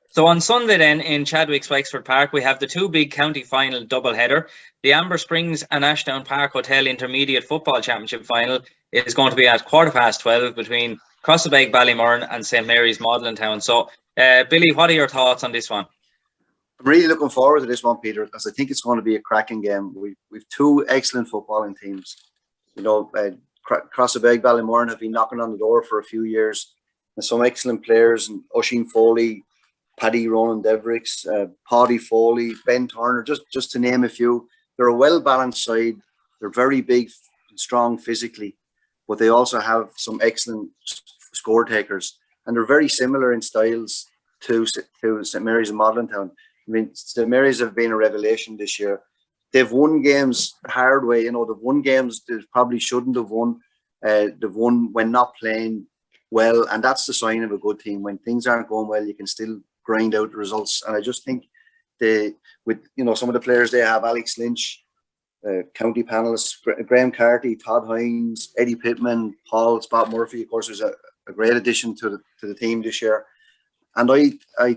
So on Sunday then in Chadwicks Wexford Park, we have the two big county final doubleheader. The Amber Springs and Ashdown Park Hotel Intermediate Football Championship final is going to be at 12:15 between Crossabeg-Ballymurn and St Mary's Maudlintown. So, Billy, what are your thoughts on this one? I'm really looking forward to this one, Peter, because I think it's going to be a cracking game. We've two excellent footballing teams. You know, Crossabeg-Ballymurn have been knocking on the door for a few years. There's some excellent players, and Oisin Foley, Paddy Ronan Devricks, Paddy Foley, Ben Turner, just to name a few. They're a well-balanced side. They're very big and strong physically, but they also have some excellent score takers. And they're very similar in styles to St Mary's and Maudlintown. I mean, St Mary's have been a revelation this year. They've won games the hard way. You know, they've won games they probably shouldn't have won. They've won when not playing well, and that's the sign of a good team. When things aren't going well, you can still grind out the results. And I just think with some of the players they have, Alex Lynch, county panelists, Graham Carty, Todd Hines, Eddie Pittman, Paul Spot Murphy, of course, was a great addition to the team this year. And I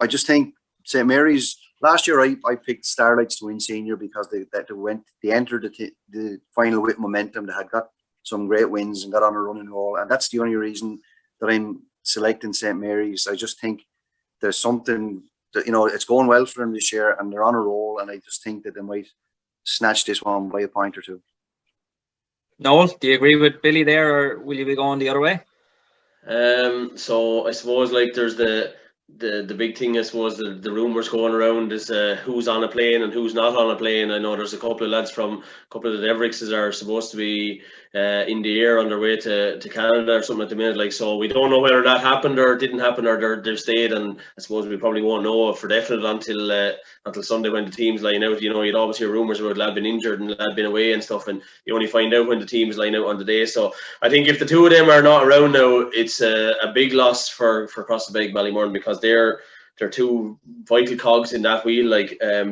just think St Mary's last year I picked Starlights to win senior because they entered the final with momentum. They had got some great wins and got on a running roll, and that's the only reason that I'm selecting St Mary's. I just think there's something that, it's going well for them this year and they're on a roll, and I just think that they might snatch this one by a point or two. Noel, do you agree with Billy there, or will you be going the other way? So I suppose there's the big thing, I suppose, the rumours going around is who's on a plane and who's not on a plane. I know there's a couple of lads from a couple of the Devrickses are supposed to be in the air on their way to Canada or something at the minute. So we don't know whether that happened or didn't happen, or they've stayed, and I suppose we probably won't know for definite until Sunday when the team's line out. You'd always hear rumours about lad being injured and lad being away and stuff, and you only find out when the team's line out on the day. So I think if the two of them are not around now, it's a big loss for Crossabeg-Ballymurn, because they're two vital cogs in that wheel.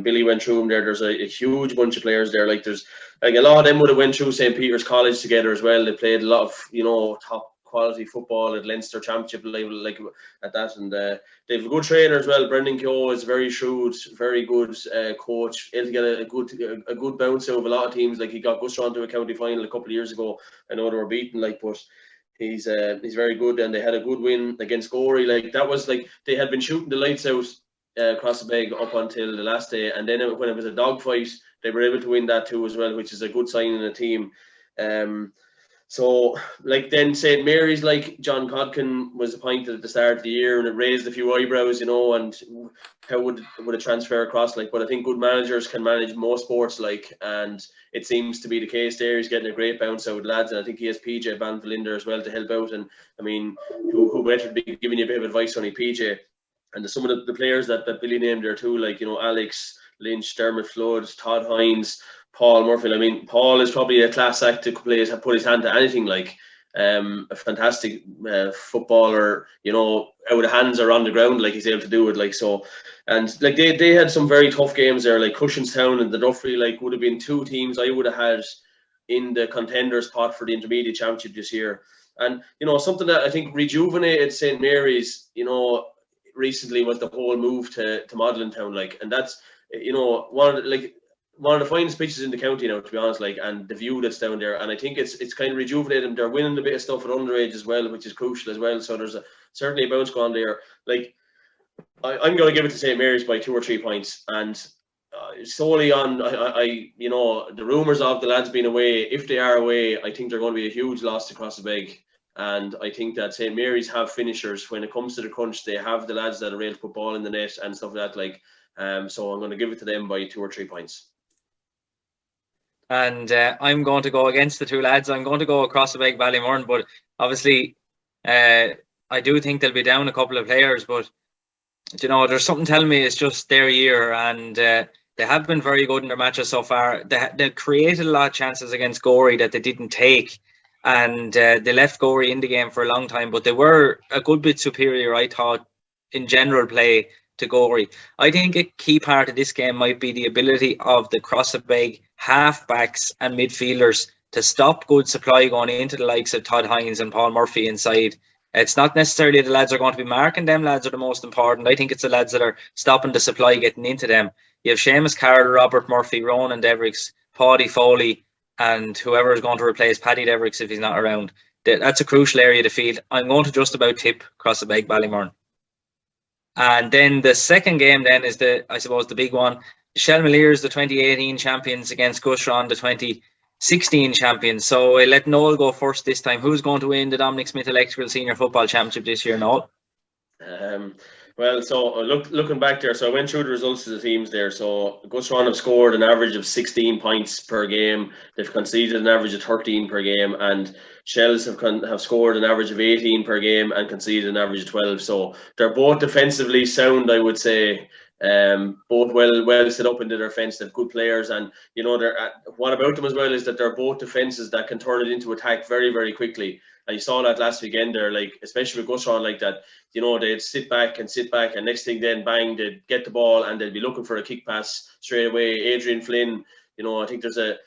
Billy went through them there. There's a huge bunch of players there. There's a lot of them would have went through St Peter's College together as well. They played a lot of top quality football at Leinster Championship level at that, and they have a good trainer as well. Brendan Keogh is very shrewd, very good coach. Able to get a good bounce out of a lot of teams. He got Gusron to a county final a couple of years ago. I know they were beaten, but he's very good, and they had a good win against Gorey. That was they had been shooting the lights out Crossabeg up until the last day, and then when it was a dogfight, they were able to win that too as well, which is a good sign in a team. So then St Mary's, John Codkin was appointed at the start of the year, and it raised a few eyebrows, and how would a transfer across but I think good managers can manage most sports, and it seems to be the case there. He's getting a great bounce out with lads, and I think he has PJ Van Vlinder as well to help out. And I mean, who better to be giving you a bit of advice on PJ? And some of the players that Billy named there too, Alex Lynch, Dermot Flood, Todd Hines, Paul Murphy. I mean, Paul is probably a class act to put his hand to anything. A fantastic footballer, out of hands or on the ground, he's able to do it. So, and they had some very tough games there, Cushinstown and the Duffrey, would have been two teams I would have had in the contenders pot for the intermediate championship this year. And something that I think rejuvenated St Mary's, recently was the whole move to Maudlintown, and that's one of the finest pitches in the county now, to be honest, and the view that's down there. And I think it's kind of rejuvenated them. They're winning a bit of stuff at underage as well, which is crucial as well. So there's certainly a bounce going there. I'm going to give it to St Mary's by 2 or 3 points, and solely on the rumours of the lads being away. If they are away, I think they're going to be a huge loss to Crossabeg. And I think that St Mary's have finishers. When it comes to the crunch, they have the lads that are able to put ball in the net and stuff like that. So I'm going to give it to them by 2 or 3 points. And I'm going to go against the two lads. I'm going to go Crossabeg-Ballymurn, but obviously I do think they'll be down a couple of players, but there's something telling me it's just their year, and they have been very good in their matches so far. They created a lot of chances against Gorey that they didn't take, and they left Gorey in the game for a long time, but they were a good bit superior, I thought, in general play to Gorey. I think a key part of this game might be the ability of the Crossabeg halfbacks and midfielders to stop good supply going into the likes of Todd Hines and Paul Murphy inside. It's not necessarily the lads are going to be marking them. Lads are the most important. I think it's the lads that are stopping the supply getting into them. You have Seamus Carroll, Robert Murphy, Ronan Devricks, Paddy Foley, and whoever is going to replace Paddy Devricks if he's not around. That's a crucial area to field. I'm going to just about tip Crossabeg-Ballymurn. And then the second game then is I suppose the big one. Shelmaliers, the 2018 champions, against Gusron, the 2016 champions. So I'll let Noel go first this time. Who's going to win the Dominic Smith Electric Senior Football Championship this year, Noel? Well, so looking back there, so I went through the results of the teams there. So Gusron have scored an average of 16 points per game. They've conceded an average of 13 per game, and Shells have scored an average of 18 per game and conceded an average of 12. So they're both defensively sound, I would say. Both well set up into their defence. They've good players, and you know, what about them as well is that they're both defences that can turn it into attack very, very quickly. And you saw that last weekend there, like especially with Gusron, like that. You know, they'd sit back, and next thing then bang, they'd get the ball and they'd be looking for a kick pass straight away. Adrian Flynn, you know, I think there's a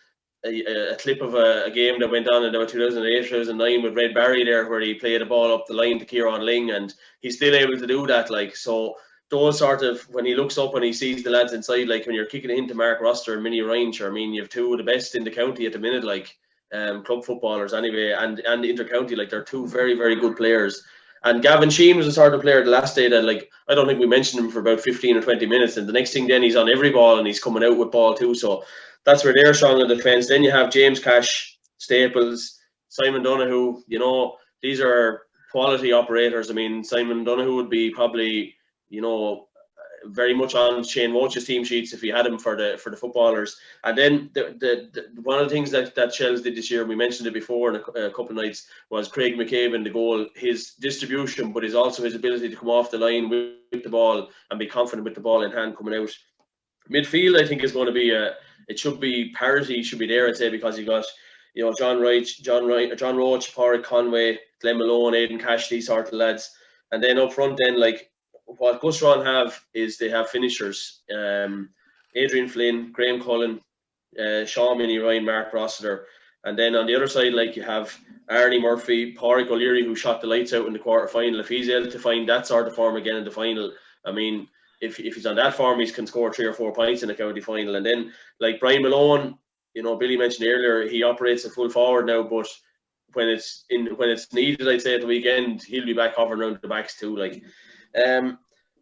clip of a game that went on in about 2008, 2009 with Red Barry there, where he played the ball up the line to Kieran Ling, and he's still able to do that. Like, so those sort of, when he looks up and he sees the lads inside, like when you're kicking it into Mark Roster and Minnie Ryan, I mean, you have two of the best in the county at the minute, like club footballers anyway, and inter-county, like they're two very, very good players. And Gavin Sheen was the sort of player the last day that, like, I don't think we mentioned him for about 15 or 20 minutes, and the next thing then he's on every ball and he's coming out with ball too. So that's where they're strong in the defence. Then you have James Cash, Staples, Simon Donoghue. You know, these are quality operators. I mean, Simon Donoghue would be probably, you know, very much on Shane Roach's team sheets if he had him for the footballers. And then the one of the things that Shells did this year, we mentioned it before in a couple of nights, was Craig McCabe in the goal. His distribution, but his ability to come off the line with the ball and be confident with the ball in hand coming out. Midfield, I think, is going to be it should be parity, should be there, I'd say, because you got, you know, John Roach, Pádraig Conway, Glenn Malone, Aidan Cash, these sort of lads. And then up front then, like, what Gusron have is they have finishers. Adrian Flynn, Graham Cullen, Sean Minnie Ryan, Mark Rossiter. And then on the other side, like, you have Arnie Murphy, Pádraig O'Leary, who shot the lights out in the quarter final. If he's able to find that sort of form again in the final, I mean, if he's on that form, he can score 3 or 4 points in the county final. And then, like, Brian Malone, you know, Billy mentioned earlier, he operates a full forward now, but when it's needed, I'd say at the weekend, he'll be back hovering around the backs too. Like,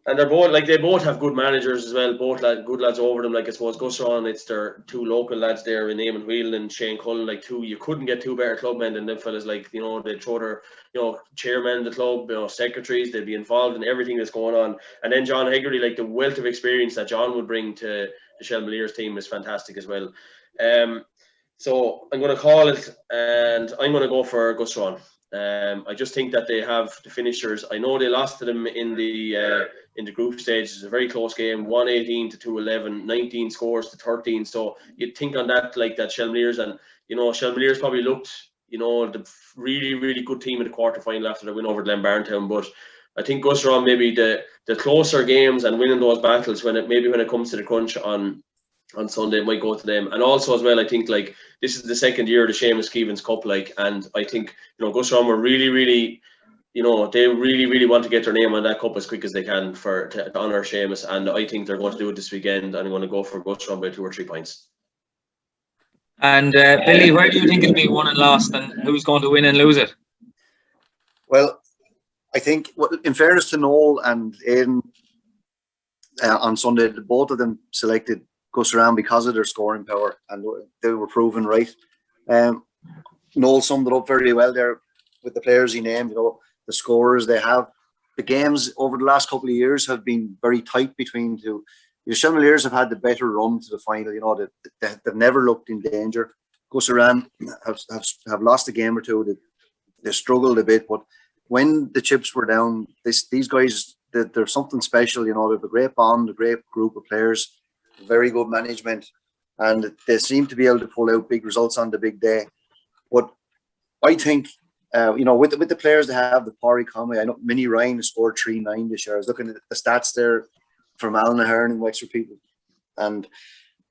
and they're both, like, they both have good managers as well, both good lads over them. Like, I suppose Gusron, it's their two local lads there in Eamon Whelan and Shane Cullen, like, you couldn't get two better clubmen than them fellas. Like, you know, they'd throw their, you know, chairman of the club, you know, secretaries, they'd be involved in everything that's going on. And then John Hegarty, like, the wealth of experience that John would bring to the Shelmaliers team is fantastic as well. So I'm going to call it, and I'm going to go for Gusron. I just think that they have the finishers. I know they lost to them in the group stage. It's a very close game, 118 to 211, 19 scores to 13. So you'd think on that, like, that Shelmaliers, and, you know, Shelmaliers probably looked, you know, the really, really good team in the quarter final after the win over Glenbarntown. But I think Gusron, maybe the closer games and winning those battles when it comes to the crunch on Sunday, it might go to them. And also as well, I think, like, this is the second year of the Seamus Keevans Cup, like, and I think, you know, Gusron were really, really, you know, they really, really want to get their name on that cup as quick as they can to honour Seamus, and I think they're going to do it this weekend, and I'm going to go for Gusron by 2 or 3 points. And Billy, where do you think it'll be won and lost, and who's going to win and lose it? Well, I think, in fairness to Noel and Aidan, on Sunday, both of them selected Gusron because of their scoring power, and they were proven right. Noel summed it up very well there with the players he named. You know, the scorers they have. The games over the last couple of years have been very tight between two. The Shelmaliers have had the better run to the final. You know, they've never looked in danger. Gusron have lost a game or two. They struggled a bit, but when the chips were down, these guys, they're something special. You know, they have a great bond, a great group of players, very good management, and they seem to be able to pull out big results on the big day. But I think, you know, with the players they have, the Pádraig Conway, I know Minnie Ryan scored 3-9 this year. I was looking at the stats there from Alan Ahern and Wexford people, and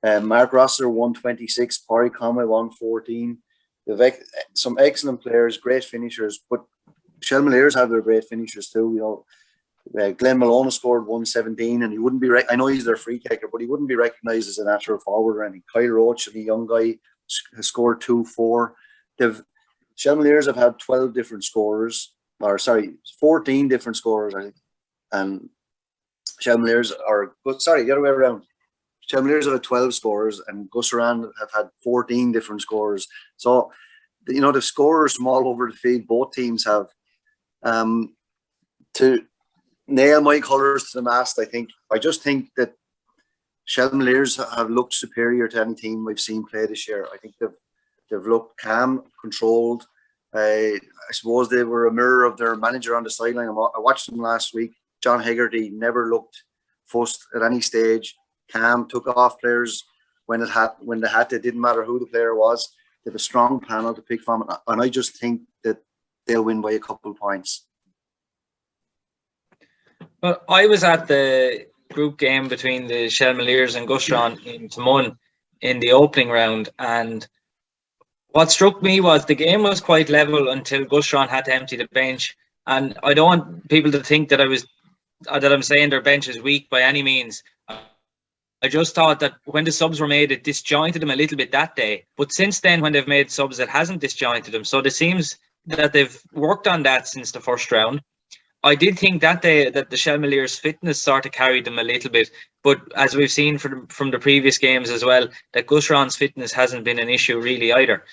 Mark Rossiter 126, Pádraig Conway 114. They've some excellent players, great finishers, but Shelmaliers have their great finishers too. You know, Glenn Malone scored 117, and he wouldn't be. I know he's their free kicker, but he wouldn't be recognised as a natural forward or anything. Kyle Roach, the young guy, has scored 2-4. Shelmaliers have had 12 different scorers, 14 different scorers, I think, and Shelmaliers are good. Sorry, the other way around. Shelmaliers have had 12 scorers, and Gussaran have had 14 different scorers. So, you know, the scorers from all over the field, both teams have. To nail my colours to the mast, I just think that Shelmaliers have looked superior to any team we've seen play this year. I think they've looked calm, controlled. I suppose they were a mirror of their manager on the sideline. I watched them last week. John Hegarty never looked fussed at any stage. Calm, took off players when they had to. It didn't matter who the player was. They have a strong panel to pick from, and I just think that they'll win by a couple of points. Well, I was at the group game between the Shelmaliers and Gussaran in Timon in the opening round, and what struck me was the game was quite level until Gussaran had to empty the bench. And I don't want people to think that I'm saying their bench is weak by any means. I just thought that when the subs were made, it disjointed them a little bit that day. But since then, when they've made subs, it hasn't disjointed them. So it seems that they've worked on that since the first round. I did think that day that the Shelmaliers' fitness sort of carried them a little bit, but as we've seen from the previous games as well, that Gussaran's fitness hasn't been an issue really either.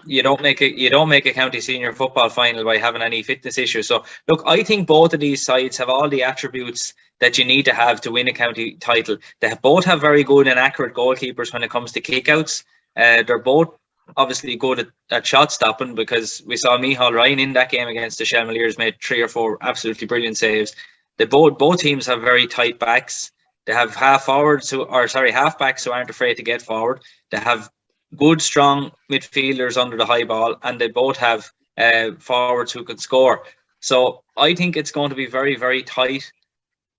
You don't make a county senior football final by having any fitness issues. So look, I think both of these sides have all the attributes that you need to have to win a county title. They both have very good and accurate goalkeepers when it comes to kickouts. They're both obviously good at shot stopping, because we saw Micheál Ryan in that game against the Shelmaliers made 3 or 4 absolutely brilliant saves. Both teams have very tight backs. They have halfbacks who aren't afraid to get forward. They have good, strong midfielders under the high ball, and they both have forwards who can score. So I think it's going to be very, very tight.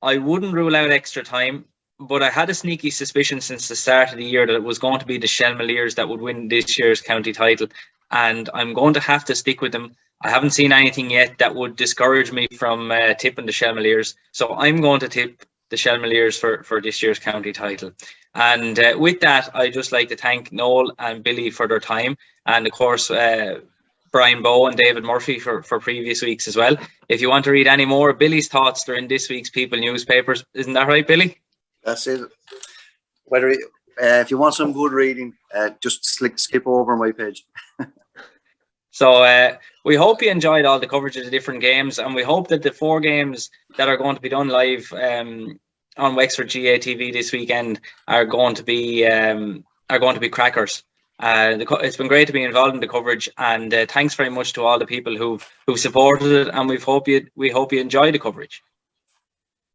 I wouldn't rule out extra time, but I had a sneaky suspicion since the start of the year that it was going to be the Shelmaliers that would win this year's county title, and I'm going to have to stick with them. I haven't seen anything yet that would discourage me from tipping the Shelmaliers, so I'm going to tip the Shelmaliers for this year's county title. And with that, I'd just like to thank Noel and Billy for their time, and of course Brian Bowe and David Murphy for previous weeks as well. If you want to read any more of Billy's thoughts, they're in this week's People newspapers. Isn't that right, Billy? That's it. If you want some good reading, just skip over my page. So we hope you enjoyed all the coverage of the different games, and we hope that the 4 games that are going to be done live on Wexford GAA TV this weekend are going to be crackers. It's been great to be involved in the coverage, and thanks very much to all the people who supported it, and we hope you enjoy the coverage.